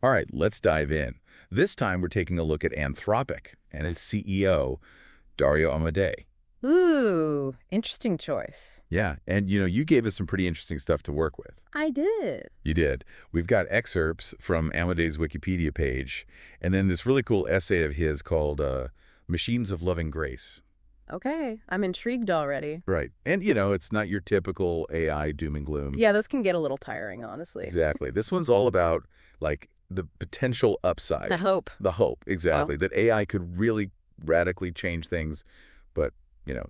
All right, let's dive in. This time we're taking a look at Anthropic and its CEO, Dario Amodei. Ooh, interesting choice. Yeah, and you gave us some pretty interesting stuff to work with. I did. You did. We've got excerpts from Amodei's Wikipedia page, and then this really cool essay of his called Machines of Loving Grace. Okay, I'm intrigued already. Right. And, it's not your typical AI doom and gloom. Yeah, those can get a little tiring, honestly. Exactly. This one's all about, like, the potential upside. The hope. The hope, Well, exactly. That AI could really radically change things, but,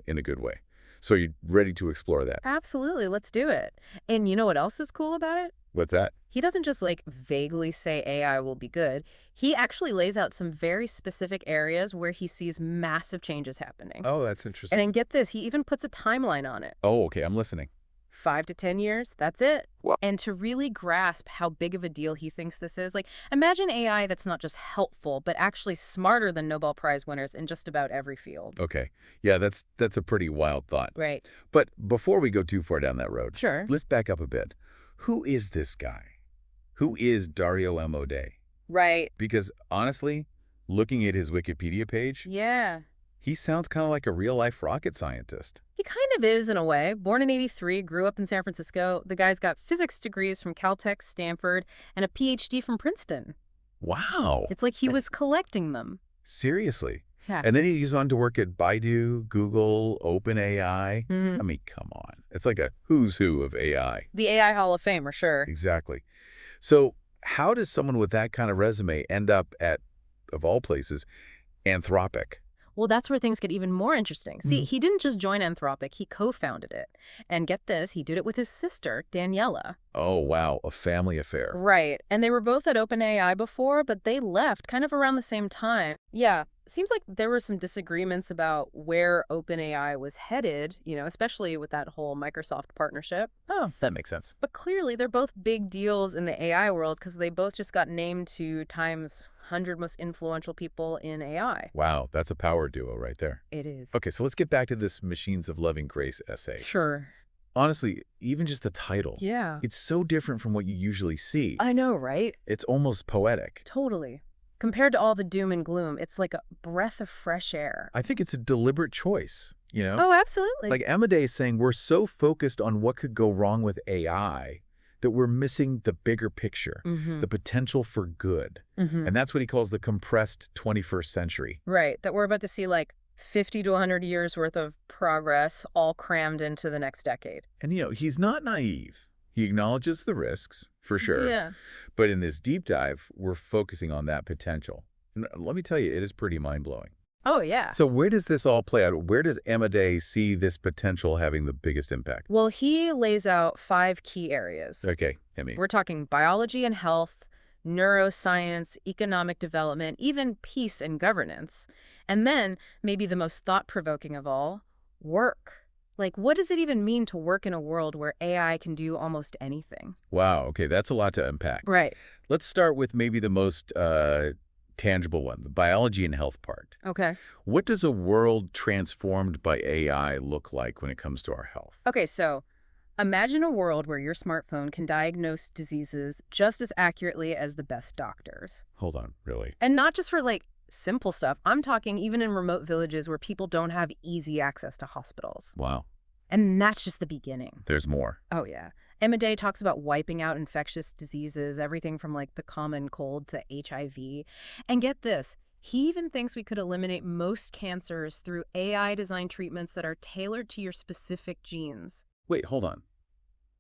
in a good way. So you're ready to explore that. absolutely, let's do it. And you know what else is cool about it? What's that? He doesn't just like vaguely say AI will be good. He actually lays out some very specific areas where he sees massive changes happening. Oh, that's And interesting. then get this, he even puts a timeline on it. Oh, okay, I'm listening. 5 to 10 years, that's it. Wow. And to really grasp how big of a deal he thinks this is, like, imagine AI that's not just helpful, but actually smarter than Nobel Prize winners in just about every field. Okay. Yeah, that's a pretty wild thought. Right. But before we go too far down that road, Sure. let's back up a bit. Who is this guy? Who is Dario Amodei? Right. Because honestly, looking at his Wikipedia page, Yeah. he sounds kind of like a real-life rocket scientist. He kind of is, in a way. Born in '83, grew up in San Francisco. The guy's got physics degrees from Caltech, Stanford, and a PhD from Princeton. Wow. It's like he was collecting them. Seriously. Yeah. And then he's on to work at Baidu, Google, OpenAI. Mhm. I mean, come on. It's like a who's who of AI. The AI Hall of Fame, for sure. Exactly. So how does someone with that kind of resume end up at, of all places, Anthropic? Well, that's where things get even more interesting. See, Mhm. he didn't just join Anthropic, he co-founded it. And get this, he did it with his sister, Daniela. Oh, wow, a family affair. Right. And they were both at OpenAI before, but they left kind of around the same time. Yeah. Seems like there were some disagreements about where OpenAI was headed, especially with that whole Microsoft partnership. Oh, that makes sense. But clearly, they're both big deals in the AI world because they both just got named to Time's 100 most influential people in AI. Wow, that's a power duo right there. It is. Okay, so let's get back to this Machines of Loving Grace essay. Sure. Honestly, even just the title, Yeah. it's so different from what you usually see. I know, right? It's almost poetic. Totally. Compared to all the doom and gloom, it's like a breath of fresh air. I think it's a deliberate choice, Oh, absolutely. Like Amodei is saying, we're so focused on what could go wrong with AI that we're missing the bigger picture, Mm-hmm. the potential for good. Mm-hmm. And that's what he calls the compressed 21st century. Right. That we're about to see like 50 to 100 years worth of progress all crammed into the next decade. And, he's not naive. He acknowledges the risks, for sure. Yeah. But in this deep dive, we're focusing on that potential. And let me tell you, it is pretty mind-blowing. Oh, yeah. So where does this all play out? Where does Amodei see this potential having the biggest impact? Well, he lays out 5 key areas. Okay, hit me. We're talking biology and health, neuroscience, economic development, even peace and governance. And then, maybe the most thought-provoking of all, work. Like, what does it even mean to work in a world where AI can do almost anything? Wow, okay, that's a lot to unpack. Right. Let's start with maybe the most tangible one, the biology and health part. Okay. What does a world transformed by AI look like when it comes to our health? Okay, so imagine a world where your smartphone can diagnose diseases just as accurately as the best doctors. Hold on, really? And not just for like simple stuff. I'm talking even in remote villages where people don't have easy access to hospitals. Wow, And that's just the beginning. there's more. Oh, yeah. Amodei talks about wiping out infectious diseases, everything from like the common cold to HIV. And get this, he even thinks we could eliminate most cancers through AI-designed treatments that are tailored to your specific genes. Wait, hold on.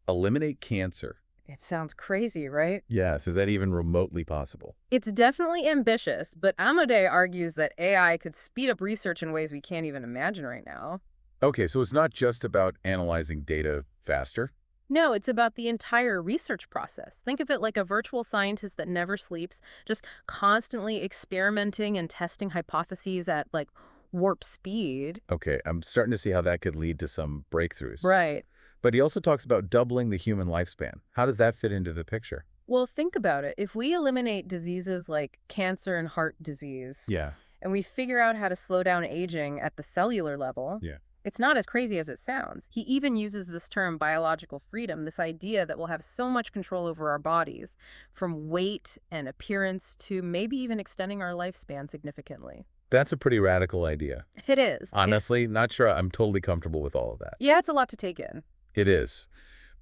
Eliminate cancer. It sounds crazy, right? Yes, is that even remotely possible? It's definitely ambitious, but Amodei argues that AI could speed up research in ways we can't even imagine right now. Okay, so it's not just about analyzing data faster? No, it's about the entire research process. Think of it like a virtual scientist that never sleeps, just constantly experimenting and testing hypotheses at like warp speed. Okay, I'm starting to see how that could lead to some breakthroughs. Right. But he also talks about doubling the human lifespan. How does that fit into the picture? Well, think about it. If we eliminate diseases like cancer and heart disease, Yeah. and we figure out how to slow down aging at the cellular level, Yeah. It's not as crazy as it sounds. He even uses this term biological freedom, this idea that we'll have so much control over our bodies, from weight and appearance to maybe even extending our lifespan significantly. That's a pretty radical idea. It is. Honestly, not sure I'm totally comfortable with all of that. Yeah, it's a lot to take in. It is.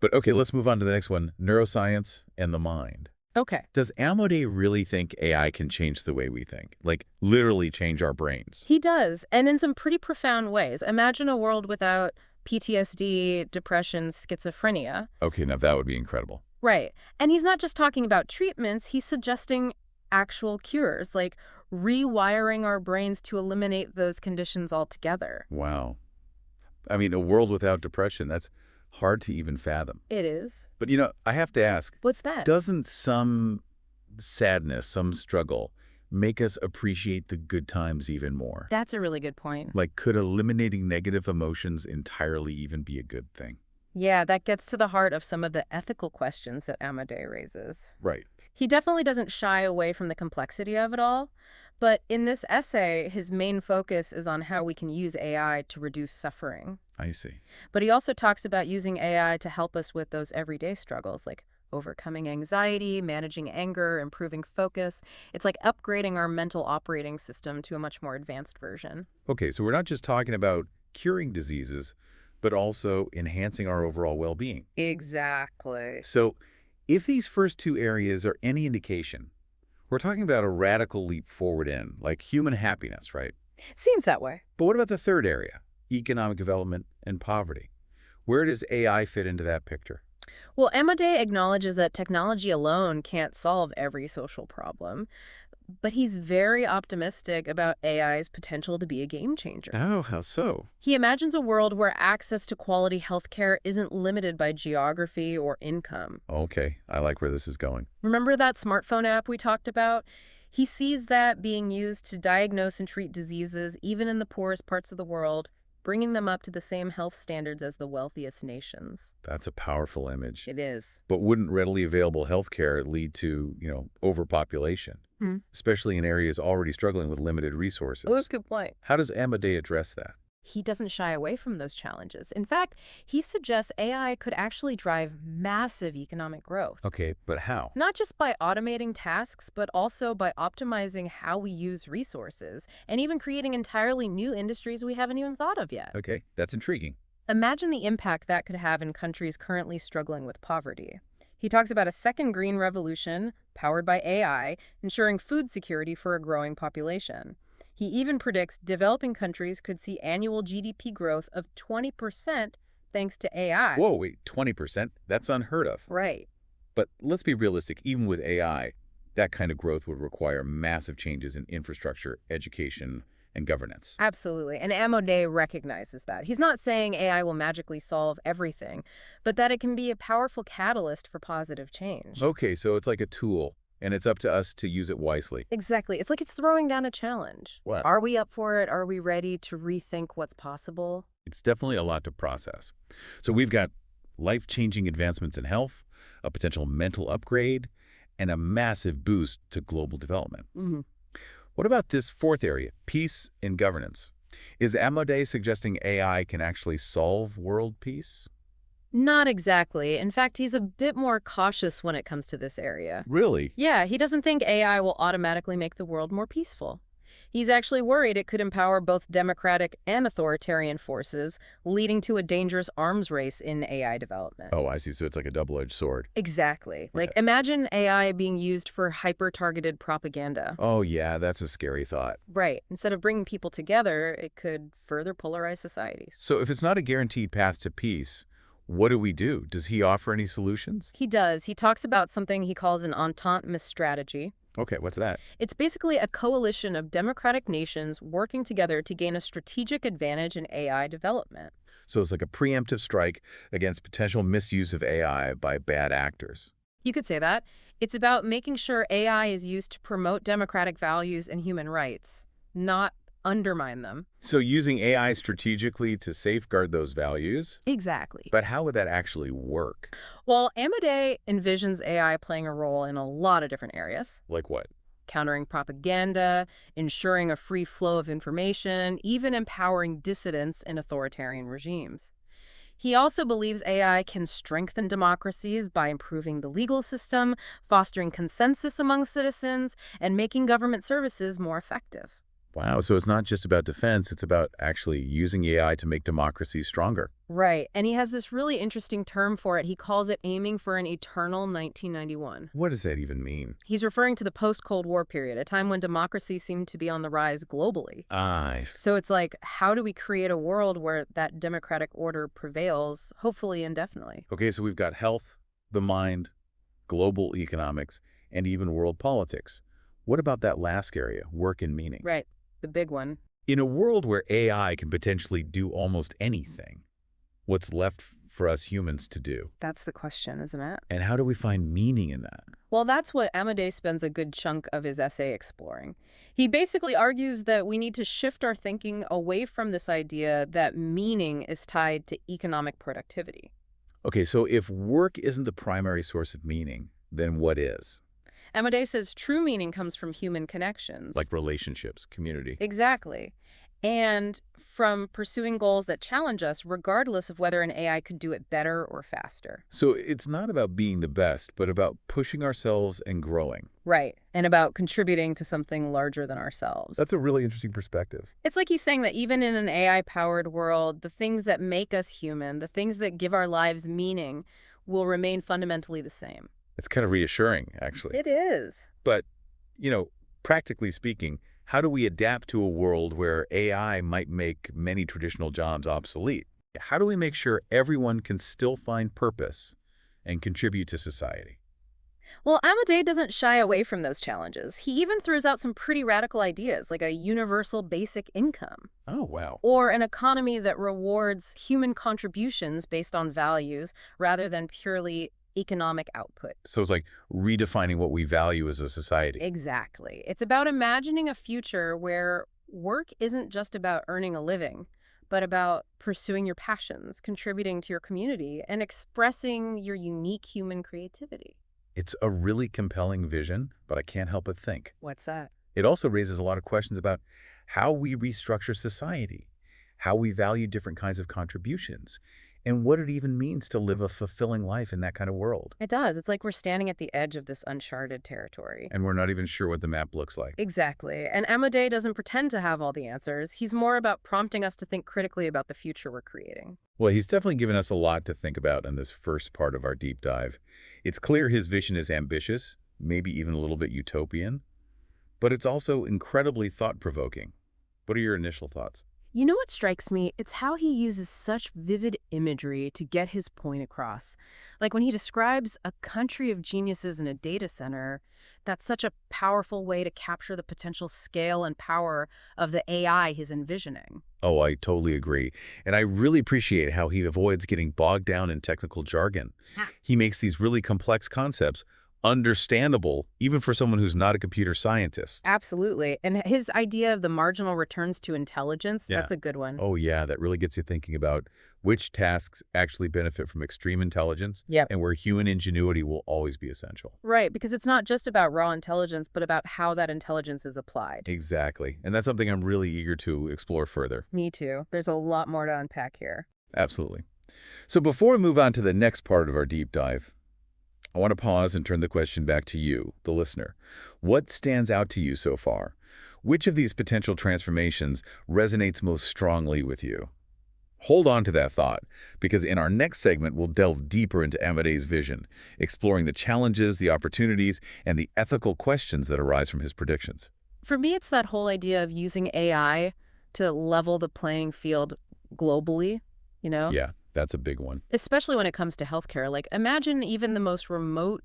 But okay, let's move on to the next one, neuroscience and the mind. Okay. Does Amodei really think AI can change the way we think? Like, literally change our brains? He does, and in some pretty profound ways. Imagine a world without PTSD, depression, schizophrenia. Okay, now that would be incredible. Right. And he's not just talking about treatments, he's suggesting actual cures, like rewiring our brains to eliminate those conditions altogether. Wow. I mean, a world without depression, that's hard to even fathom. It is. But, I have to ask, What's that? doesn't some sadness, some struggle, make us appreciate the good times even more? That's a really good point. Like, could eliminating negative emotions entirely even be a good thing? Yeah, that gets to the heart of some of the ethical questions that Amodei raises. Right. He definitely doesn't shy away from the complexity of it all, but in this essay, his main focus is on how we can use AI to reduce suffering. I see. But he also talks about using AI to help us with those everyday struggles, like overcoming anxiety, managing anger, improving focus. It's like upgrading our mental operating system to a much more advanced version. Okay, so we're not just talking about curing diseases, but also enhancing our overall well-being. Exactly. So if these first two areas are any indication, we're talking about a radical leap forward in, like human happiness, right? Seems that way. But what about the third area, economic development and poverty? Where does AI fit into that picture? Well, Amodei acknowledges that technology alone can't solve every social problem, but he's very optimistic about AI's potential to be a game changer. Oh, how so? He imagines a world where access to quality healthcare isn't limited by geography or income. Okay, I like where this is going. Remember that smartphone app we talked about? He sees that being used to diagnose and treat diseases even in the poorest parts of the world, bringing them up to the same health standards as the wealthiest nations. That's a powerful image. It is. But wouldn't readily available healthcare lead to, overpopulation, especially in areas already struggling with limited resources? Oh, that's a good point. How does Amodei address that? He doesn't shy away from those challenges. In fact, he suggests AI could actually drive massive economic growth. Okay, but how? Not just by automating tasks, but also by optimizing how we use resources and even creating entirely new industries we haven't even thought of yet. Okay, that's intriguing. Imagine the impact that could have in countries currently struggling with poverty. He talks about a second green revolution powered by AI, ensuring food security for a growing population. He even predicts developing countries could see annual GDP growth of 20% thanks to AI. Whoa, wait, 20%? That's unheard of. Right. But let's be realistic, even with AI, that kind of growth would require massive changes in infrastructure, education, and governance. Absolutely. And Amodei recognizes that. He's not saying AI will magically solve everything, but that it can be a powerful catalyst for positive change. Okay, so it's like a tool, and it's up to us to use it wisely. Exactly. It's like it's throwing down a challenge. What? Are we up for it? Are we ready to rethink what's possible? It's definitely a lot to process. So we've got life-changing advancements in health, a potential mental upgrade, and a massive boost to global development. What about this fourth area, peace and governance? Is Amodei suggesting AI can actually solve world peace? Not exactly. In fact, he's a bit more cautious when it comes to this area. Really? Yeah, he doesn't think AI will automatically make the world more peaceful. He's actually worried it could empower both democratic and authoritarian forces, leading to a dangerous arms race in AI development. Oh, I see. So it's like a double-edged sword. Exactly. Like, Okay. imagine AI being used for hyper-targeted propaganda. Oh, yeah, that's a scary thought. Right. Instead of bringing people together, it could further polarize societies. So if it's not a guaranteed path to peace, what do we do? Does he offer any solutions? He does. He talks about something he calls an entente strategy. Okay, what's that? It's basically a coalition of democratic nations working together to gain a strategic advantage in AI development. So it's like a preemptive strike against potential misuse of AI by bad actors. You could say that. It's about making sure AI is used to promote democratic values and human rights, not undermine them. So using AI strategically to safeguard those values? Exactly. But how would that actually work? Well, Amodei envisions AI playing a role in a lot of different areas. Like what? countering propaganda, ensuring a free flow of information, even empowering dissidents in authoritarian regimes. He also believes AI can strengthen democracies by improving the legal system, fostering consensus among citizens, and making government services more effective. Wow, so it's not just about defense, it's about actually using AI to make democracies stronger. Right, and he has this really interesting term for it. He calls it aiming for an eternal 1991. What does that even mean? He's referring to the post-Cold War period, a time when democracy seemed to be on the rise globally. Ah, So it's like, how do we create a world where that democratic order prevails, hopefully indefinitely? okay, so we've got health, the mind, global economics, and even world politics. What about that last area, work and meaning? Right, the big one. In a world where AI can potentially do almost anything, what's left for us humans to do? That's the question, isn't it? And how do we find meaning in that? Well, that's what Amodei spends a good chunk of his essay exploring. He basically argues that we need to shift our thinking away from this idea that meaning is tied to economic productivity. Okay, so if work isn't the primary source of meaning, then what is? Amodei says true meaning comes from human connections. Like relationships, community. Exactly. And from pursuing goals that challenge us, regardless of whether an AI could do it better or faster. So it's not about being the best, but about pushing ourselves and growing. Right. And about contributing to something larger than ourselves. That's a really interesting perspective. It's like he's saying that even in an AI-powered world, the things that make us human, the things that give our lives meaning, will remain fundamentally the same. It's kind of reassuring, actually. It is. But, practically speaking, how do we adapt to a world where AI might make many traditional jobs obsolete? How do we make sure everyone can still find purpose and contribute to society? Well, Amodei doesn't shy away from those challenges. He even throws out some pretty radical ideas, like a universal basic income, Oh, wow. or an economy that rewards human contributions based on values rather than purely economic output. So it's like redefining what we value as a society. Exactly. It's about imagining a future where work isn't just about earning a living, but about pursuing your passions, contributing to your community, and expressing your unique human creativity. It's a really compelling vision, but I can't help but think. What's that? It also raises a lot of questions about how we restructure society, how we value different kinds of contributions, and what it even means to live a fulfilling life in that kind of world. It does. It's like we're standing at the edge of this uncharted territory. And we're not even sure what the map looks like. Exactly. And Amodei doesn't pretend to have all the answers. He's more about prompting us to think critically about the future we're creating. Well, he's definitely given us a lot to think about in this first part of our deep dive. It's clear his vision is ambitious, maybe even a little bit utopian, but it's also incredibly thought-provoking. What are your initial thoughts? You know what strikes me? It's how he uses such vivid imagery to get his point across. Like when he describes a country of geniuses in a data center, that's such a powerful way to capture the potential scale and power of the AI he's envisioning. Oh, I totally agree. And I really appreciate how he avoids getting bogged down in technical jargon. He makes these really complex concepts understandable, even for someone who's not a computer scientist. Absolutely. And his idea of the marginal returns to intelligence, Yeah. that's a good one. Oh, yeah, that really gets you thinking about which tasks actually benefit from extreme intelligence Yep. and where human ingenuity will always be essential. Right, because it's not just about raw intelligence, but about how that intelligence is applied. Exactly. And that's something I'm really eager to explore further. Me too. There's a lot more to unpack here. Absolutely. So before we move on to the next part of our deep dive, I want to pause and turn the question back to you, the listener. What stands out to you so far? Which of these potential transformations resonates most strongly with you? Hold on to that thought, because in our next segment, we'll delve deeper into Amodei's vision, exploring the challenges, the opportunities, and the ethical questions that arise from his predictions. For me, it's that whole idea of using AI to level the playing field globally, you know? Yeah, that's a big one. Especially when it comes to healthcare. Like, imagine even the most remote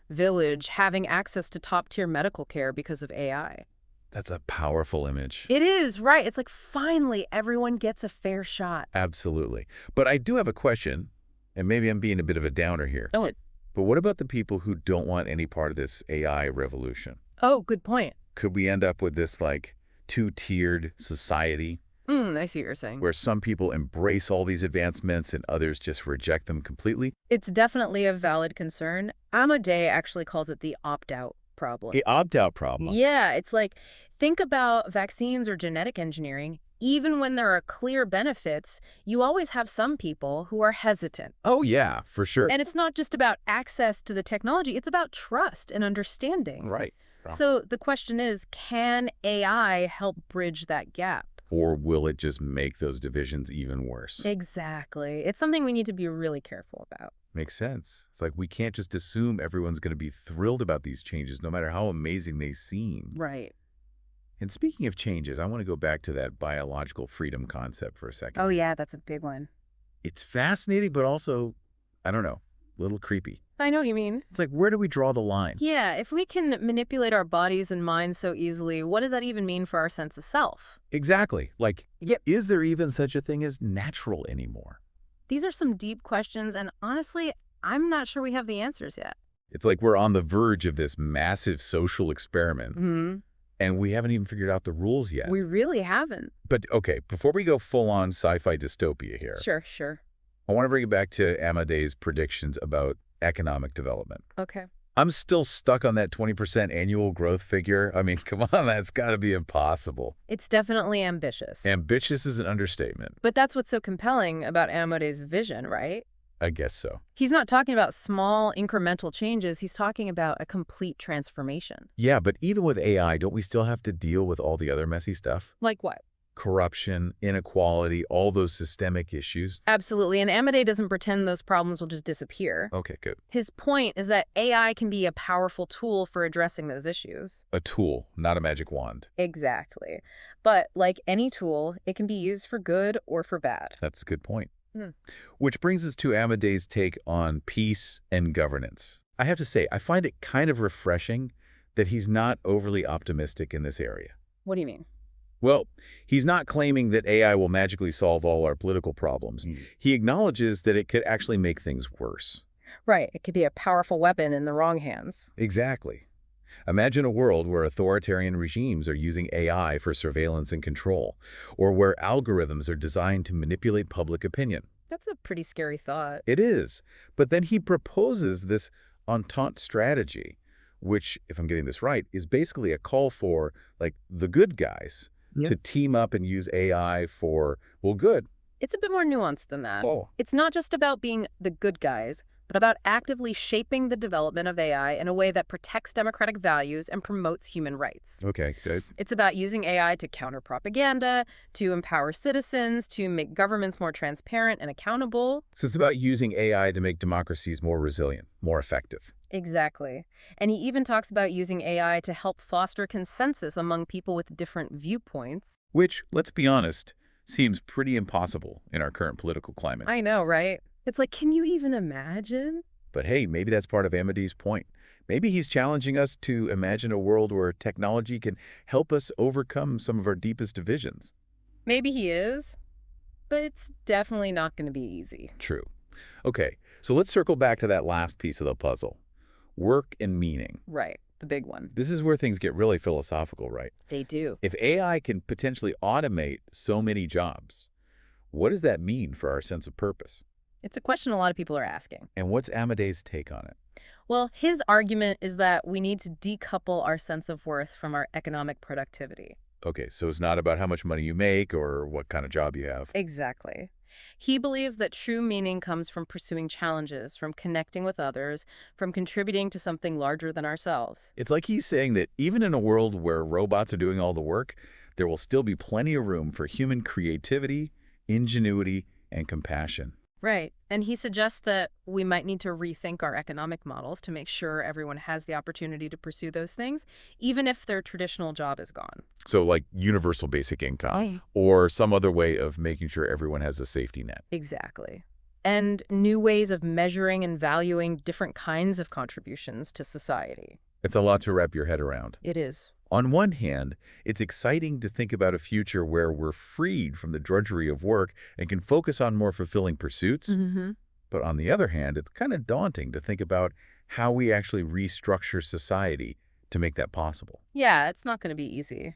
village having access to top-tier medical care because of AI. That's a powerful image. It is, right. It's like finally everyone gets a fair shot. Absolutely. But I do have a question, and maybe I'm being a bit of a downer here. Oh, But what about the people who don't want any part of this AI revolution? good point. Could we end up with this, like, two-tiered society I see what you're saying. where some people embrace all these advancements and others just reject them completely? It's definitely a valid concern. Amodei actually calls it the opt-out problem. The opt-out problem. Yeah, it's like, think about vaccines or genetic engineering. Even when there are clear benefits, you always have some people who are hesitant. Oh, yeah, for sure. And it's not just about access to the technology, it's about trust and understanding. Right. So the question is, can AI help bridge that gap? Or will it just make those divisions even worse? Exactly. It's something we need to be really careful about. Makes sense. It's like we can't just assume everyone's going to be thrilled about these changes, no matter how amazing they seem. Right. And speaking of changes, I want to go back to that biological freedom concept for a second. Oh, yeah, that's a big one. It's fascinating, but also, I don't know, a little creepy. I know what you mean. It's like, where do we draw the line? Yeah, if we can manipulate our bodies and minds so easily, what does that even mean for our sense of self? Exactly. Like, Yep. is there even such a thing as natural anymore? These are some deep questions, and honestly, I'm not sure we have the answers yet. It's like we're on the verge of this massive social experiment, and we haven't even figured out the rules yet. We really haven't. But, okay, before we go full-on sci-fi dystopia here, Sure. I want to bring it back to Amodei's predictions about economic development. Okay. I'm still stuck on that 20% annual growth figure. I mean, come on, that's got to be impossible. It's definitely ambitious. Ambitious is an understatement. But that's what's so compelling about Amodei's vision, right? I guess so. He's not talking about small incremental changes. He's talking about a complete transformation. Yeah, but even with AI, don't we still have to deal with all the other messy stuff? Like what? Corruption, inequality, all those systemic issues. Absolutely. And Amodei doesn't pretend those problems will just disappear. Okay, good. His point is that AI can be a powerful tool for addressing those issues. A tool, not a magic wand. Exactly. But like any tool, it can be used for good or for bad. That's a good point. Which brings us to Amodei's take on peace and governance. I have to say, I find it kind of refreshing that he's not overly optimistic in this area. What do you mean? Well, he's not claiming that AI will magically solve all our political problems. He acknowledges that it could actually make things worse. Right. It could be a powerful weapon in the wrong hands. Exactly. Imagine a world where authoritarian regimes are using AI for surveillance and control, or where algorithms are designed to manipulate public opinion. That's a pretty scary thought. It is. But then he proposes this entente strategy, which, if I'm getting this right, is basically a call for, like, the good guys to team up and use AI for, well, good. It's a bit more nuanced than that. Oh. It's not just about being the good guys, but about actively shaping the development of AI in a way that protects democratic values and promotes human rights. Okay, good. It's about using AI to counter propaganda, to empower citizens, to make governments more transparent and accountable. So it's about using AI to make democracies more resilient, more effective. Exactly. And he even talks about using AI to help foster consensus among people with different viewpoints. Which, let's be honest, seems pretty impossible in our current political climate. I know, right? It's like, can you even imagine? But hey, maybe that's part of Amodei's point. Maybe he's challenging us to imagine a world where technology can help us overcome some of our deepest divisions. Maybe he is, but it's definitely not going to be easy. True. Okay, so let's circle back to that last piece of the puzzle. Work and meaning. Right, the big one. This is where things get really philosophical, right? They do. If AI can potentially automate so many jobs, what does that mean for our sense of purpose? It's a question a lot of people are asking. And what's Amodei's take on it? Well, his argument is that we need to decouple our sense of worth from our economic productivity. Okay, so it's not about how much money you make or what kind of job you have. Exactly. He believes that true meaning comes from pursuing challenges, from connecting with others, from contributing to something larger than ourselves. It's like he's saying that even in a world where robots are doing all the work, there will still be plenty of room for human creativity, ingenuity, and compassion. Right. And he suggests that we might need to rethink our economic models to make sure everyone has the opportunity to pursue those things, even if their traditional job is gone. So like universal basic income or some other way of making sure everyone has a safety net. Exactly. And new ways of measuring and valuing different kinds of contributions to society. It's a lot to wrap your head around. It is. On one hand, it's exciting to think about a future where we're freed from the drudgery of work and can focus on more fulfilling pursuits. But on the other hand, it's kind of daunting to think about how we actually restructure society to make that possible. Yeah, it's not going to be easy.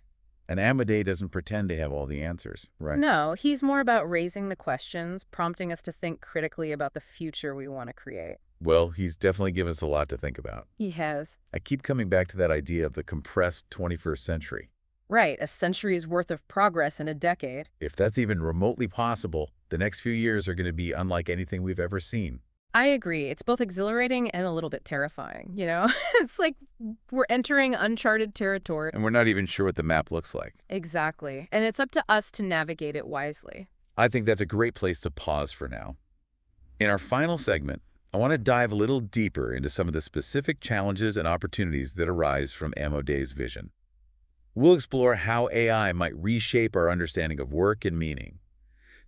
And Amodei doesn't pretend to have all the answers, right? No, he's more about raising the questions, prompting us to think critically about the future we want to create. Well, he's definitely given us a lot to think about. He has. I keep coming back to that idea of the compressed 21st century. Right, a century's worth of progress in a decade. If that's even remotely possible, the next few years are going to be unlike anything we've ever seen. I agree. It's both exhilarating and a little bit terrifying, you know? It's like we're entering uncharted territory. And we're not even sure what the map looks like. Exactly. And it's up to us to navigate it wisely. I think that's a great place to pause for now. In our final segment, I want to dive a little deeper into some of the specific challenges and opportunities that arise from Amodei's vision. We'll explore how AI might reshape our understanding of work and meaning,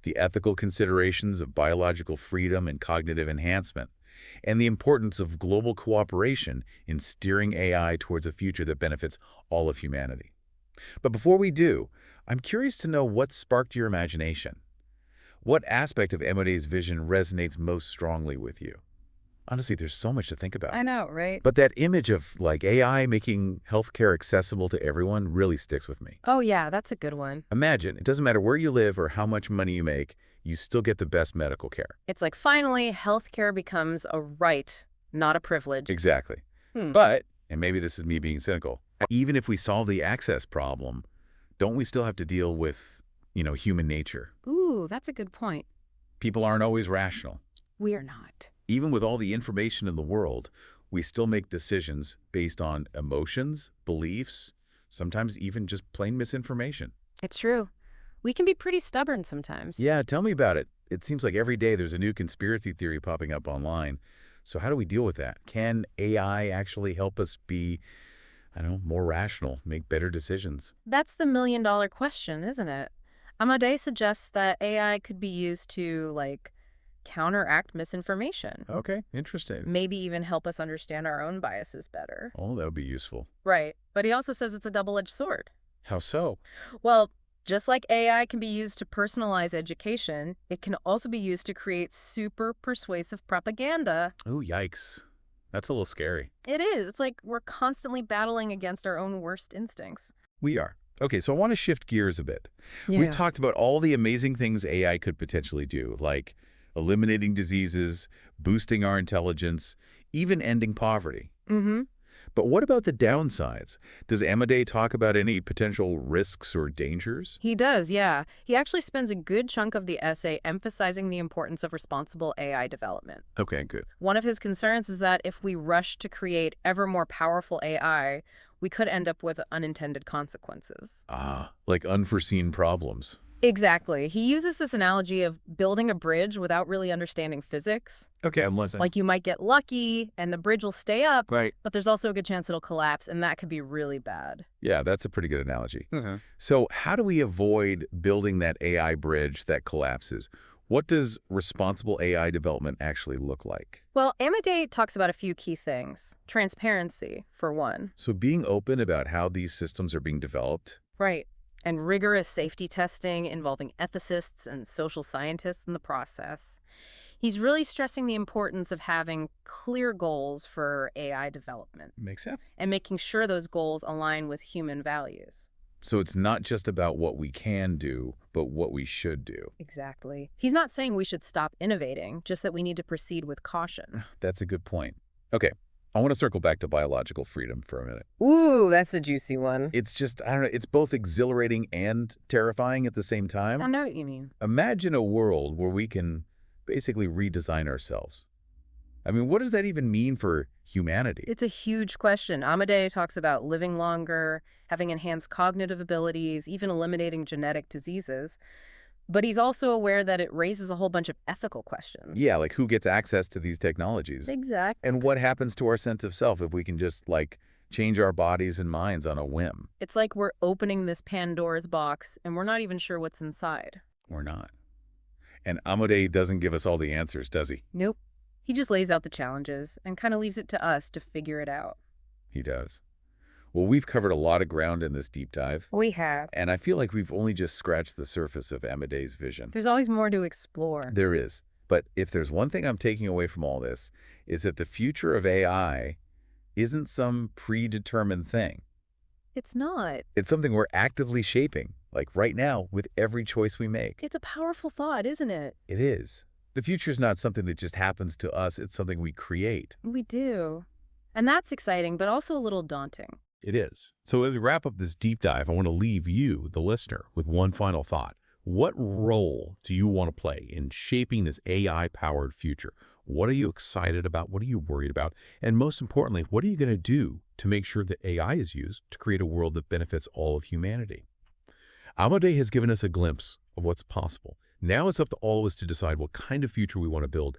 the ethical considerations of biological freedom and cognitive enhancement, and the importance of global cooperation in steering AI towards a future that benefits all of humanity. But before we do, I'm curious to know what sparked your imagination. What aspect of Amodei's vision resonates most strongly with you? Honestly, there's so much to think about. I know, right? But that image of AI making healthcare accessible to everyone really sticks with me. Oh, yeah, that's a good one. Imagine, it doesn't matter where you live or how much money you make, you still get the best medical care. It's like finally healthcare becomes a right, not a privilege. Exactly. But, and maybe this is me being cynical, even if we solve the access problem, don't we still have to deal with, human nature? Ooh, that's a good point. People aren't always rational. We're not. Even with all the information in the world, we still make decisions based on emotions, beliefs, sometimes even just plain misinformation. It's true. We can be pretty stubborn sometimes. Yeah, tell me about it. It seems like every day there's a new conspiracy theory popping up online. So how do we deal with that? Can AI actually help us be, more rational, make better decisions? That's the million-dollar question, isn't it? Amodei suggests that AI could be used to, counteract misinformation. Okay, interesting. Maybe even help us understand our own biases better. Oh, that would be useful. Right. But he also says it's a double-edged sword. How so? Well, just like AI can be used to personalize education, it can also be used to create super persuasive propaganda. Oh, yikes. That's a little scary. It is. It's like we're constantly battling against our own worst instincts. We are. Okay, so I want to shift gears a bit. We've talked about all the amazing things AI could potentially do, like eliminating diseases, boosting our intelligence, even ending poverty. Mm-hmm. But what about the downsides? Does Amodei talk about any potential risks or dangers? He does, yeah. He actually spends a good chunk of the essay emphasizing the importance of responsible AI development. Okay, good. One of his concerns is that if we rush to create ever more powerful AI, we could end up with unintended consequences. Ah, like unforeseen problems. Exactly. He uses this analogy of building a bridge without really understanding physics. Okay, I'm listening. Like you might get lucky and the bridge will stay up, Right. but there's also a good chance it'll collapse, and that could be really bad. Yeah, that's a pretty good analogy. So how do we avoid building that AI bridge that collapses? What does responsible AI development actually look like? Well, Amodei talks about a few key things. Transparency, for one. So being open about how these systems are being developed. Right. And rigorous safety testing involving ethicists and social scientists in the process. He's really stressing the importance of having clear goals for AI development Makes sense. and making sure those goals align with human values. So it's not just about what we can do, but what we should do. Exactly. He's not saying we should stop innovating, just that we need to proceed with caution. That's a good point. Okay, I want to circle back to biological freedom for a minute. Ooh, that's a juicy one. It's just, I don't know, it's both exhilarating and terrifying at the same time. I know what you mean. Imagine a world where we can basically redesign ourselves. I mean, what does that even mean for humanity? It's a huge question. Amodei talks about living longer, having enhanced cognitive abilities, even eliminating genetic diseases. But he's also aware that it raises a whole bunch of ethical questions. Yeah, like who gets access to these technologies? Exactly. And what happens to our sense of self if we can just, change our bodies and minds on a whim? It's like we're opening this Pandora's box, and we're not even sure what's inside. We're not. And Amodei doesn't give us all the answers, does he? Nope. He just lays out the challenges and kind of leaves it to us to figure it out. He does. Well, we've covered a lot of ground in this deep dive. We have. And I feel like we've only just scratched the surface of Amodei's vision. There's always more to explore. There is. But if there's one thing I'm taking away from all this, is that the future of AI isn't some predetermined thing. It's not. It's something we're actively shaping, like right now, with every choice we make. It's a powerful thought, isn't it? It is. The future is not something that just happens to us, it's something we create. We do. And that's exciting, but also a little daunting. It is. So as we wrap up this deep dive, I want to leave you, the listener, with one final thought. What role do you want to play in shaping this AI-powered future? What are you excited about? What are you worried about? And most importantly, what are you going to do to make sure that AI is used to create a world that benefits all of humanity? Amodei has given us a glimpse of what's possible. Now it's up to all of us to decide what kind of future we want to build